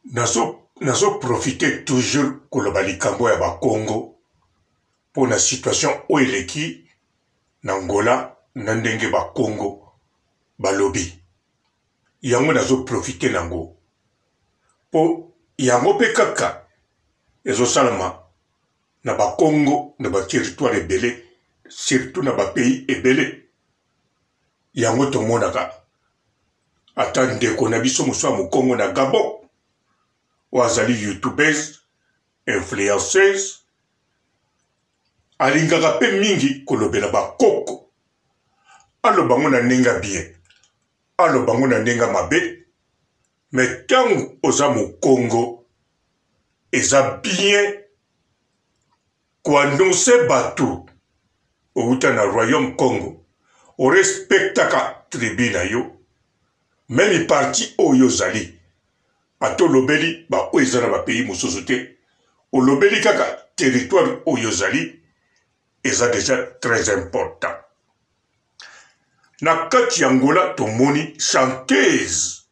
nazo profiter toujours koloba likambo ya ba Congo pour la situation oeleki na Angola na ndenge ba Congo balobi yango nazo profiter nango po yango pe kaka ezo salama na ba Congo na ba territoire ebele surtout na ba pays ebele yango tomonaka ata ndeko na biso moswa mu Congo na Gabon wazali youtubers influencers alingaka pe mingi kolobela bakoko alobango na ndenge bien alobango na ndenge mabe mais tango oza mu Congo eza bien koannonce bato outa na royaume Congo o respectaka tribu na yo même parti oyo zali ato lobeli ba oyo na ba pays mosusu te o lobeli kaka territoire oyo zali eza déjà très important na kati ya Angola tomoni chanteuse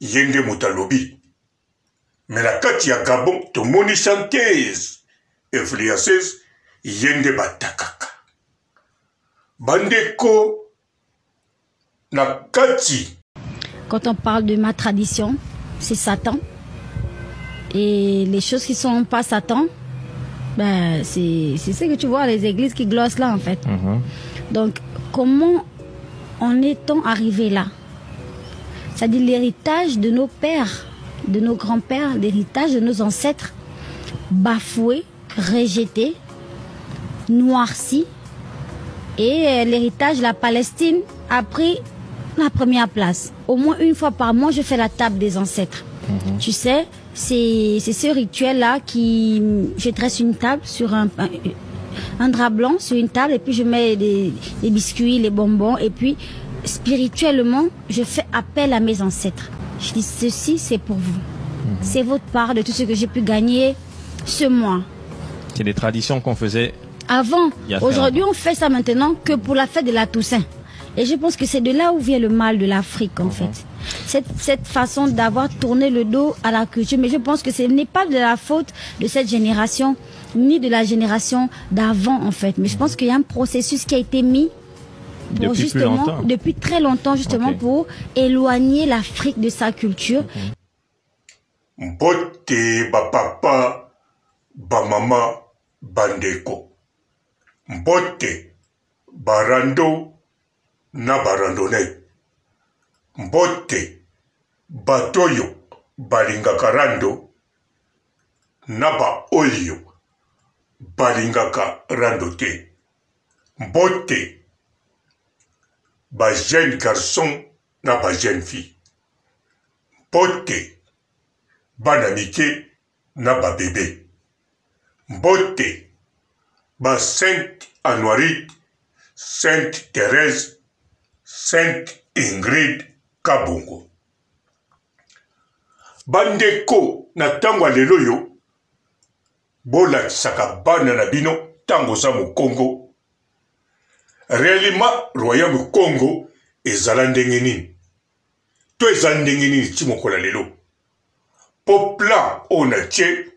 yende mutalobi mais na kati ya Gabon tomoni chanteuse influenceuse yende batakaka bandeko na kati. Quand on parle de ma tradition, c'est Satan. Et les choses qui sont pas Satan, ben, c'est ce que tu vois, les églises qui glossent là, en fait. Donc, comment en est-on arrivé là? C'est-à-dire l'héritage de nos pères, de nos grands-pères, l'héritage de nos ancêtres, bafoué, rejeté, noirci. Et l'héritage de la Palestine a pris la première place. Au moins une fois par mois, je fais la table des ancêtres. Tu sais, c'est ce rituel-là qui... Je dresse une table sur un drap blanc sur une table et puis je mets les biscuits, les bonbons et puis spirituellement, je fais appel à mes ancêtres. Je dis, ceci, c'est pour vous. C'est votre part de tout ce que j'ai pu gagner ce mois. C'est des traditions qu'on faisait avant. Aujourd'hui, on fait ça maintenant que pour la fête de la Toussaint. Et je pense que c'est de là où vient le mal de l'Afrique, en fait. Cette façon d'avoir tourné le dos à la culture. Mais je pense que ce n'est pas de la faute de cette génération, ni de la génération d'avant, en fait. Mais je pense qu'il y a un processus qui a été mis pour depuis très longtemps, justement, pour éloigner l'Afrique de sa culture. Mbote, ba papa, ba mama, bandeko. Mbote, barando, na barandone. Mbote, batoyo, balingaka rando, na ba oyo, balingaka rando te. Mbote, ba jeune garçon, na ba jeune fille. Mbote, bana mike, na ba bébé. Mbote, ba Sainte Anoirite, Sainte Thérèse, Sainte Ingrid Kabongo. Bandeko na tango lelo yo, bola kisaka bana na bino tango za mu Congo. Réellement, royaume Congo ezala ndenge nini. To ezala ndenge nini ti mokola lelo. Popla ona tie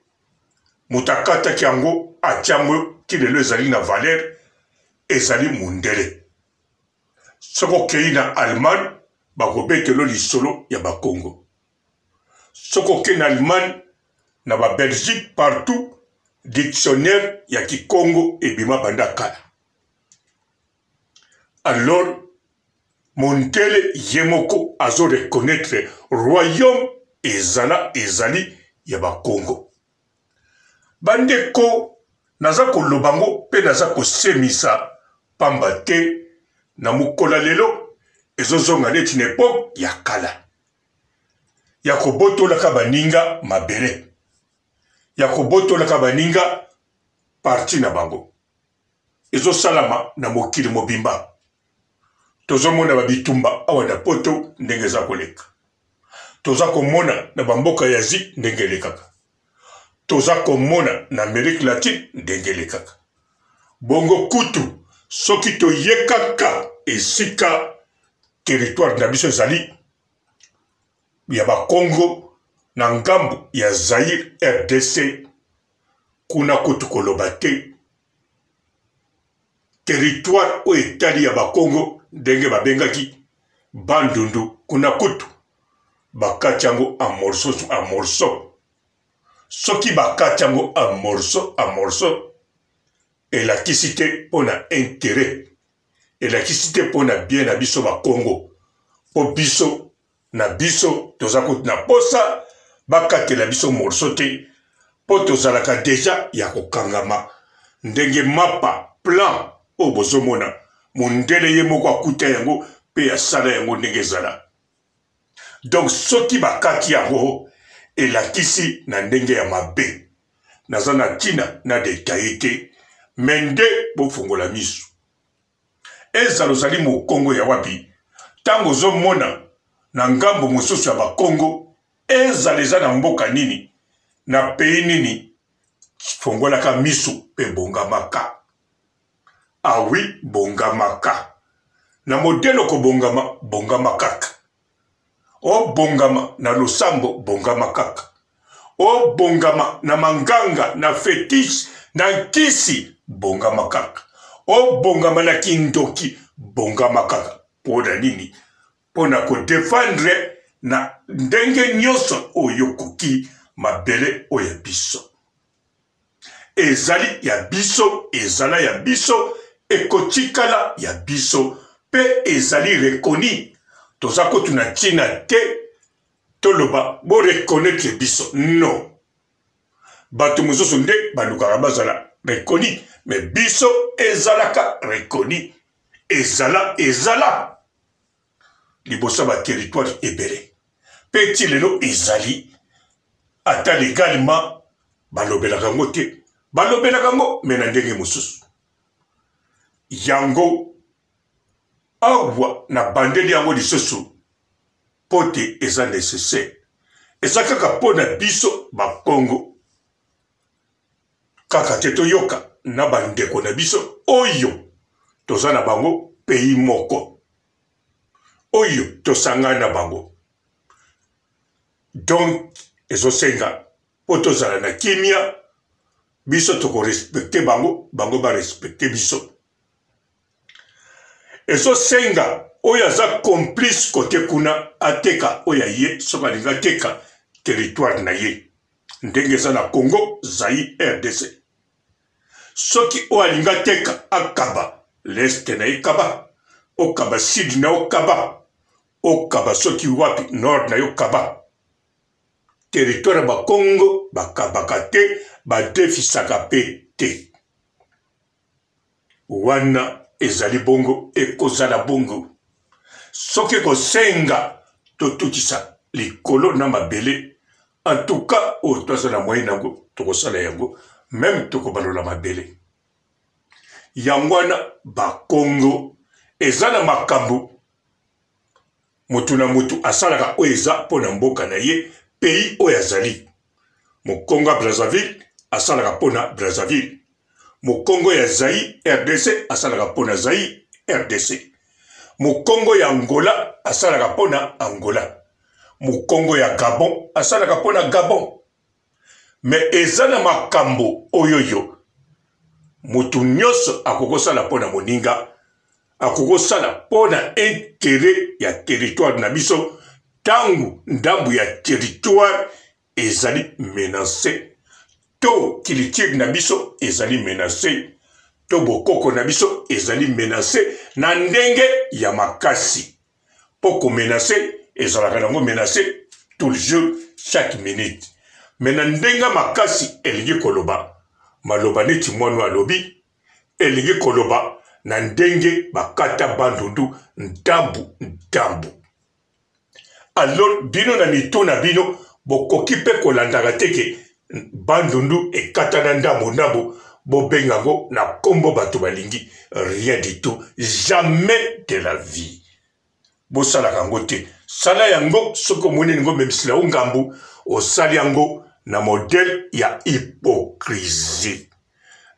mutakata kiango atiango ki lelo ezali na valeur ezali mundele. Soko kei na Allemagne bakobetelo lisolo ya ba Congo. Soko kei na Allemagne na ba Belgique partout dictionnaire ya ki Congo ebima banda kala. Alors Mondele yemoko azo reconnaître royaume ezali ya ba Congo. Bandeko naza kolobango pe naza kosemisa pamba te na mukola lelo ezozonga neti na epoke ya kala. Ya kobotolaka baninga mabele. Ya kobotolaka baninga parti na bango. Ezosalama na mokili mobimba. Tozomona babitumba awa na poto ndenge za koleka. Toza komona na bamboka ya Asie ndenge lekaka. Toza komona na Amérique latine ndenge lekaka. Bongo kutu soki toyekaka esika territoire na biso ezali ya ba Congo na ngambu ya Zaire RDC kuna kutu koloba te territoire o etali ya bakongo ndenge babengaki bandundu kuna kutu bakati yango a morceau soki bakati yango a morceau elakisi te mpona intérêt elakisi te mpona bien na biso bakongo po biso na biso toza kutu na posa bakatela biso morceau te po tozalaka deja ya kokangama ndenge mapa plan o bozomona mundele ye moko akuta yango pe asala yango ndenge ezala. Donc soki bakati yango elakisi na ndenge ya mabe naza na ntina na detaye te mende bofungola miso ezala ozali mokongo ya wapi ntango ozomona na ngambo mosusu ya bakongo ezala eza na mboka nini na pays nini fongolaka miso pe bongamaka. Ah oui, bongamaka. Na modelo ko bongama kaka. O bongama na losambo bongama kaka. O bongama na manganga na fetiche na nkisi bongama kaka. O bongama na kindoki bongama kaka. Pona nini? Pona ko défendre na ndenge nyoso oyokuki mabele oya biso. Ezali ya biso, ezala ya biso, ekotikala ya biso, pe ezali rekoni. Toza kotuna tina te, toloba, bo reconnaître biso. Non. Bato mozoso nde, balukara bazala rekoni, mais biso ezalaka rekoni. Ezala. Libosa ba territoire ebele. Petit lelo ezali. Ata légalement, balobelaka ngo te. Balobelaka ngo mena ndenge mosusu. Yango awa na bandeli yango lisusu pote eza nécessaire. Eza kaka pona biso bakongo. Kaka te toyoka na bandeko na biso oyo toza na bango pays moko. Oyo tosanga na bango. Donc ezosenga po tozala na kimia biso toko respecte bango ba respecte biso. Ezosenga oyo aza complice kote kuna ateka oya ye soka linga teka territoire na ye ndenge eza na Congo Zaire RDC. Soki oya linga teka akaba l'est na ikaba okaba sud na okaba soki wapi nord na yokaba territoire ba Congo bakabaka te badefisaka pe te. Wana ezali bongo ekozala bongo. Soki kosenga totutisa likolo na mabele en tout cas o tozala moyen nango tokosala yango même tokobalola mabele. Yangwana ba Congo ezala makambo mutu na mutu asalaka o eza pona mboka na ye pays oyo azali. Mokongo ya Brazzaville asalaka pona Brazzaville. Mokongo ya Zaire RDC asalaka pona Zaire RDC. Mokongo ya Angola asalaka pona Angola. Mokongo ya Gabon asalaka pona Gabon. Mais ezana makambo oyoyo mutu nyonso akokosala pona moninga, akokosala pona intérêt ya territoire na biso. Tangu ndambu ya territoire ezali menacé, to culture na biso ezali menacé, to bokoko na biso ezali menacé na ndenge ya makasi. Poko menacé ezalaka nango menacé tout le jour, chaque minute. Mais na ndenge makasi elingi koloba maloba neti mwana alobi, elingi koloba na ndenge bakata bandundu ndambu. Alors bino na mito na bino bokoki pe kolandaka teke bandundu ekata na ndambo bobengango na kombo bato balingi. Rien du tout, jamais de la vie. Bosalaka yango te. Sala yango soko moni ngo memisila ungambu osali yango na modèle ya hypocrisie.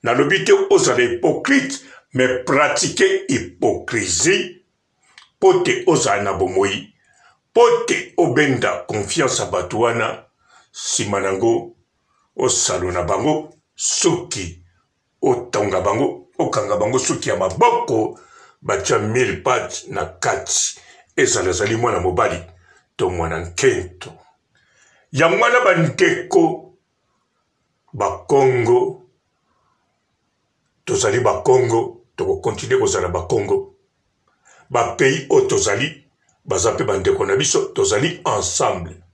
Na lobite ozala hypocrite mais pratiquer hypocrisie pote ozala na bomoi. Pote obenda confiance à Batouana, simanango o salona bango suki o tonga bango o kanga bango suki ya maboko batia 1000 pat na kati ezalazali mwana mobali to mwana nkento ya mwana bandeko bakongo tozali bakongo toko continue kozala bakongo ba pays o tozali baza pe bandeko na biso tozali ensemble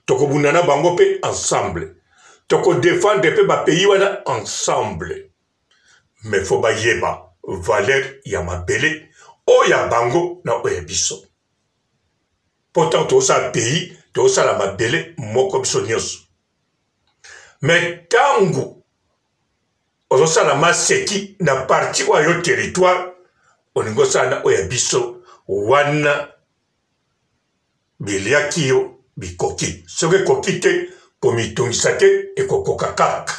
toko bunana bango pe ensemble toko défendre pe ba pays wana ensemble mais faut ba yeba valeur ya mabele o ya bango na o ya biso pourtant toza pays toza la mabele moko biso nyonso mais tangu ozosa la maseki na parti wa yo territoire oningo sana o ya biso wana biliaki yo bikoki soki koki te komitungisa te ekokoka kaka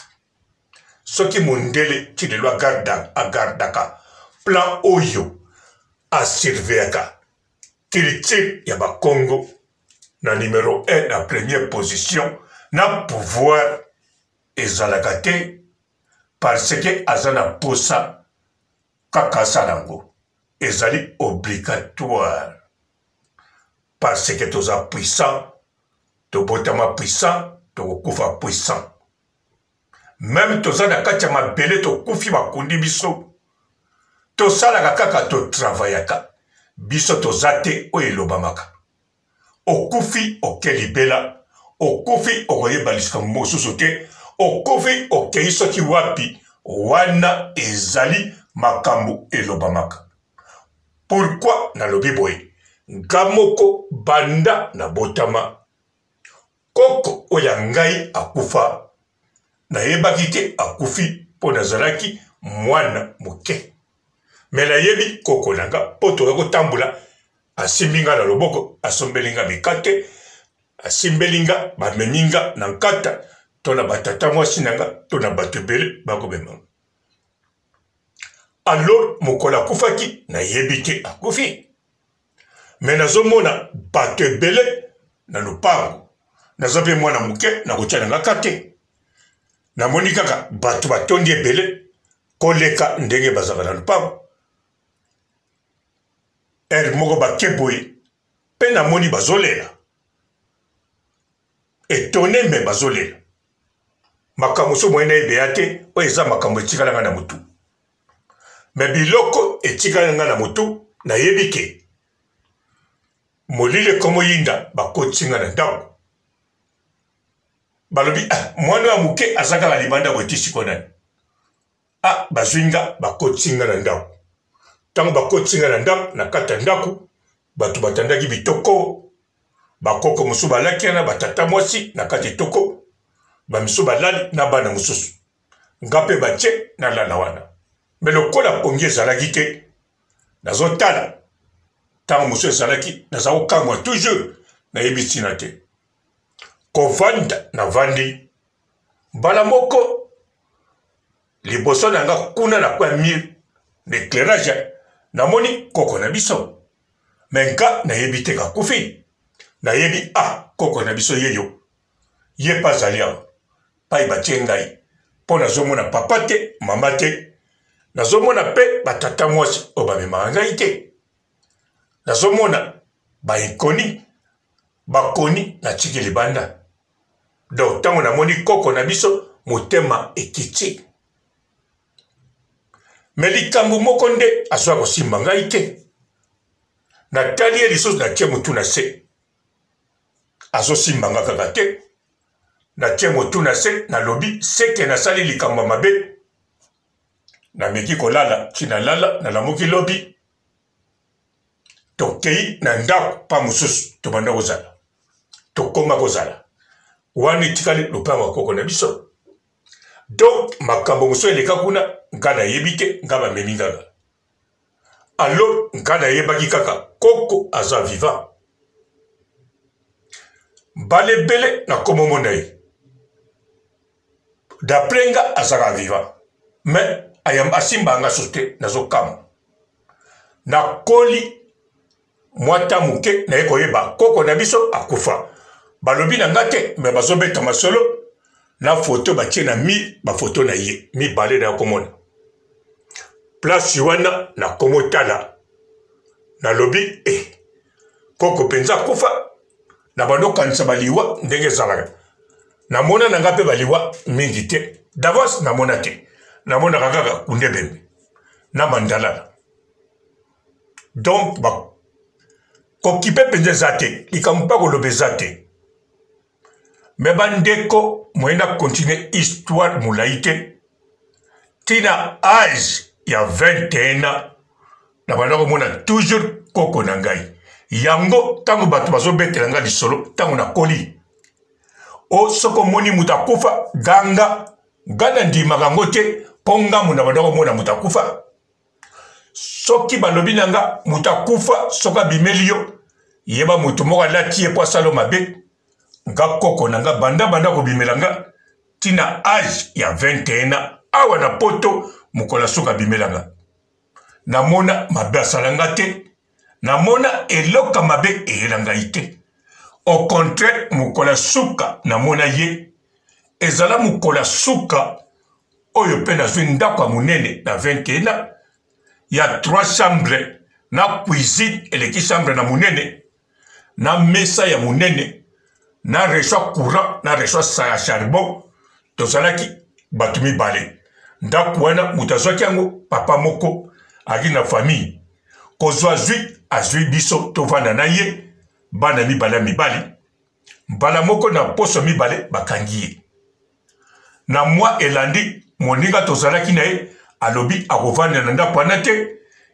soki mundele ti lelo agardaka plan oyo asurveyaka culture ya bakongo na numéro 1 na première position na pouvoir ezalaka te parce que aza na posa kaka asalango ezali obligatoire parce que toza puissant tobotama puissant tokokufa puissant même toza na kati ya mabele tokufi bakundi biso tosalaka kaka totravayaka biso toza te oyo elobamaka okufi oke libela okufi okoyeba likambo mosusu te okufi okei soki wapi wana ezali makambo elobamaka pourquoi nalobi boye nga moko banda na botama koko oyo ngai akufa nayebaki te akufi mpo nazalaki mwana moke me nayebi koko na nga mpo toka kotambola asimbi nga na loboko asombeli nga mikate asimbeli nga bamemi nga na nkata to na batata mwasi na nga to na bato ebele bakobema alors mokolo akufaki nayebi te akufi me nazomona bato ebele na lopango naza mpe mwana moke nakotia na nga kate namoni kaka bato batondi ebele koleka ndenge bazaka na lopango ere moko bake boye mpe namoni bazolela etone me bazolela makambo so moye nayebeya te oyo eza makambo etikalanga na motu me biloko etikalanga na motu nayebi ke molile komoyinda bakotinga na ndako balobi mwana wa moke aza kaka libanda boetisi ko nani bazwinga bakotinga na ndako ntango bakotinga na ndako na kati ya ndako bato batandaki bitoko bakoko mosusu balaki na batata mwasi na kati etoko bamisu balali na bana mosusu nga mpe batie nalala wana me lokola pongi ezalaki te nazotala ntango mosusu ezalaki naza kokamwa toujours nayebi ntina te kovanda navandi mbala moko liboso na nga kuna na kwa mire l'éclairage namoni koko na biso me nga nayebi te kakufi nayebi koko na biso yeyo ye pa azali awa pai batie ngai mpo nazomona papa te mama te nazomona mpe batata mwasi oyo bamemaka ngai te nazomona baekoni bakoni na tiki libanda donc ntango namoni koko na biso motema ekiti me likambo moko nde azwa kosimba ngai te natali ye lisusu natie motu na se azosimbanga kaka te natie motu na se nalobi seke nasali likambo mabe nameki kolala tina lala nalamuki lobi tokei na ndako pa mosusu tobanda kozala tokoma kozala wana etikali lopango ya koko na biso donc makambo mosusu eleka kuna nga nayebi te nga bamemi nganga alors nga nayebaki kaka koko aza vivant mbala ebele nakomomona ye d'après nga azaka vivant mais asimbanga so te nazokama nakoli mwata moke naye koyeba koko na biso akufa balobi na ngate mais bazobeta masolo na photo batie na ba photo na ye mi balé na komona place wana na komotala na lobi koko penza kufa na bando kanisa baliwa ndenge zalaka na mona na ngape baliwa mingi te Davos na mona te na mona kaka kunde bembe na mandala donc ba kokipe penza zate ikampa ko lobe zate mais bandeko moyena continuer histoire mulaite tina âge ya 21 ans na banda komona toujours koko na ngai yango tango bato bazobetela nga lisolo tango na koli o soko moni mutakufa ganga ndimaka ngo te mpo ngambo na banda komona mutakufa soki balobi na nga mutakufa soki abimeli yo yeba moto moko alati ye po asala mabe nga koko na nga banda kobimela nga tina âge ya 21 ans awa na poto mokola soki abimela nga namona mabe asala nga te namona eloka mabe eyela ngai te au contraire mokola suka namona ye ezala mokola suka oyo mpe nazwi ndako ya monene na 21 ans ya 3 chambres na cuisine eleki chambre na monene na mesa ya monene na reçoit courant na reçoit ya charbon tozalaki bato mibale ndako wana moto azwaki yango papa moko aki na famille kozwa azwi biso tovanda na ye bana mibale mibali mbala moko na poso mibale bakangi ye na mwa elandi moninga tozalaki na ye alobi akovanda na ndako wana te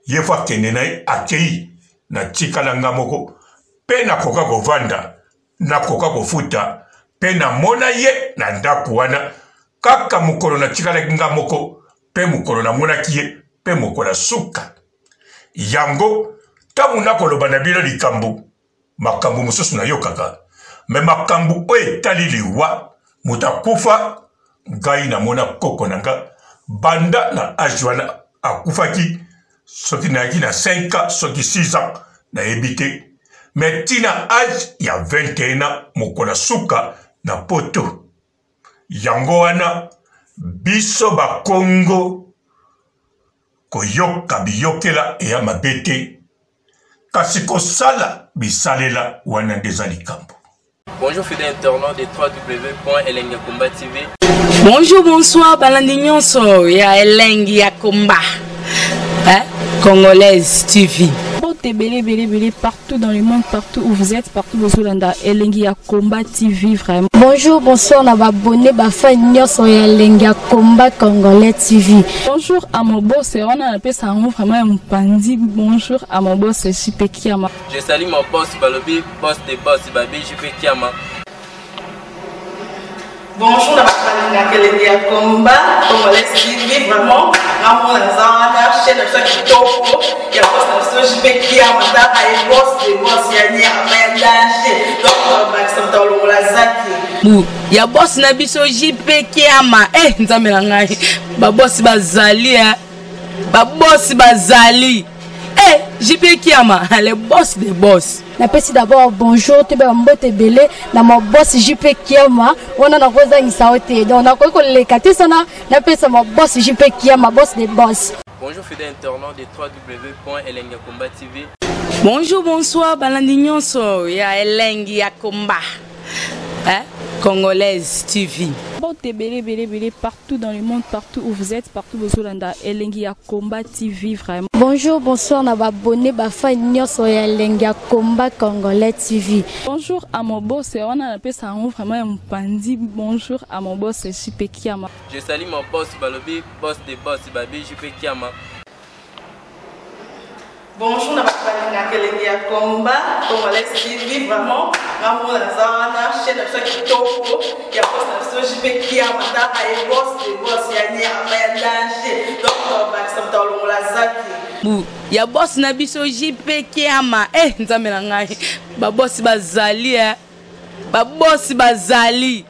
ye fo akende na ye akei na tikala nga moko mpe nakoka kovanda nakoka kofuta mpe namona ye na ndako wana kaka mokolo na tikalaki nga moko mpe mokolo namonaki ye mpe mokolo suka yango ntango nakoloba na bino likambo makambo mosusu nayokaka me makambo oyo etali liwa moto akufa ngai namona koko na nga banda na age wana akufaki soki nayaki na 5 ans soki 6 ans nayebi te me tina age ya 21 ans mokola suka na poto yango wana biso bakongo koyoka biyokela eya mabe te kasi kosala bisalela wana ndeza likambo. Bonjour fidèles internautes de www.elengiakomba TV. Bonjour, bonsoir, balandi nyonso ya Elengi ya Komba, Congolaise TV. Belé partout dans le monde, partout où vous êtes, partout où vous êtes, Elengi ya Komba TV vraiment. Bonjour, bonsoir, na abonné bafa nyonso ya Elengi ya Komba Congolais TV. Bonjour à mon boss, on a appelé ça vraiment un pandi. Bonjour à mon boss, JP Kiama. Je salue mon boss Balobi, boss des boss Babi, JP Kiama. Bonjour, na Elengi ya Komba Congolais TV vraiment. Amour na zana chaîne de ça qui topo, il y a boss na JP Kiama, ta ay boss des boss ya ni amandaje. Donc maximum dans le lazaki. Ya boss na biso JP Kiama, nzambe na ngai. Ba boss bazali ba boss bazali. JP Kiama, le boss des boss. Napesi d'abord bonjour, te mbote belé na mon boss JP Kiama, on a rosa ngisaote. Donc na ko lekate sana, napesa mon boss JP Kiama, boss des boss. Bonjour fidèles internautes de www.elengiakomba TV. Bonjour, bonsoir, balandi nyonso ya Elengi ya Komba, Congolaise TV. Belé partout dans le monde, partout où vous êtes, partout où vous êtes, Elengi ya Komba TV vraiment. Bonjour, bonsoir, na abonné bafa nyonso ya Elengi ya Komba Congolais TV. Bonjour à mon boss, on a appelé ça vraiment un pandi. Bonjour à mon boss, JP Kiama. Je salue mon boss Balobi, boss des boss Babi, JP Kiama. Bonjour, na Elengi ya Komba Congolais TV vraiment. Amour na zana chaîne de ça qui topo, il y a boss na JP Kiama, ta ay boss des boss ya ni amandaje. Donc maximum dans le lazaki. Ya boss na biso JP Kiama, nzambe na ngai. Ba boss bazali ba boss bazali.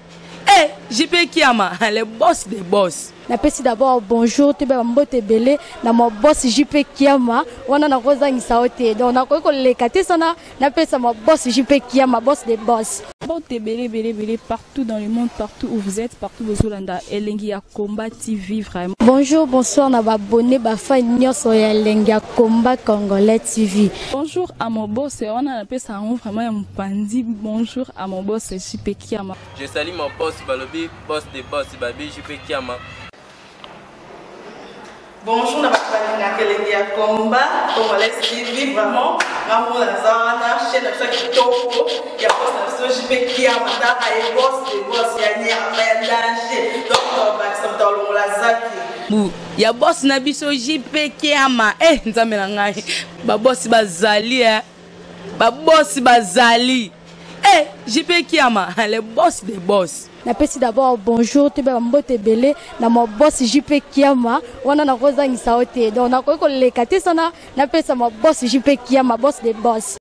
JP Kiama, le boss des boss. Napesi d'abord bonjour, te mbote belé na mon boss JP Kiama, on a rosa ngisaote. Donc na ko lekate sana, napesa mon boss JP Kiama, boss des boss. Bon, belé, partout dans le monde, partout où vous êtes, partout où vous êtes, Elengi Combat TV, vraiment. Bonjour, bonsoir, on a abonné Bafa Nyos Elengi Combat Congolais TV. Bonjour à mon boss, on a appelé ça vraiment un pandi. Bonjour à mon boss, JP Kiama. Je salue mon boss Balobi, boss des boss Babi, JP Kiama. Bonjour, na bakubali Elengi Combat Congolais TV, vraiment. Maman Lazana, chaîne de chaque topo, il y a pas de JP Kiama, et boss des boss, il y a un danger. Donc, on va s'entendre dans la zaki. Ya boss na biso JP Kiama nzambe na ngai ba boss bazali ba boss bazali JP Kiama le boss des boss. Napesi d'abord bonjour te ba mbote belé na mo boss JP Kiama wana na kozangisa ote donc na ko lekate sana napesa mo boss JP Kiama boss des boss.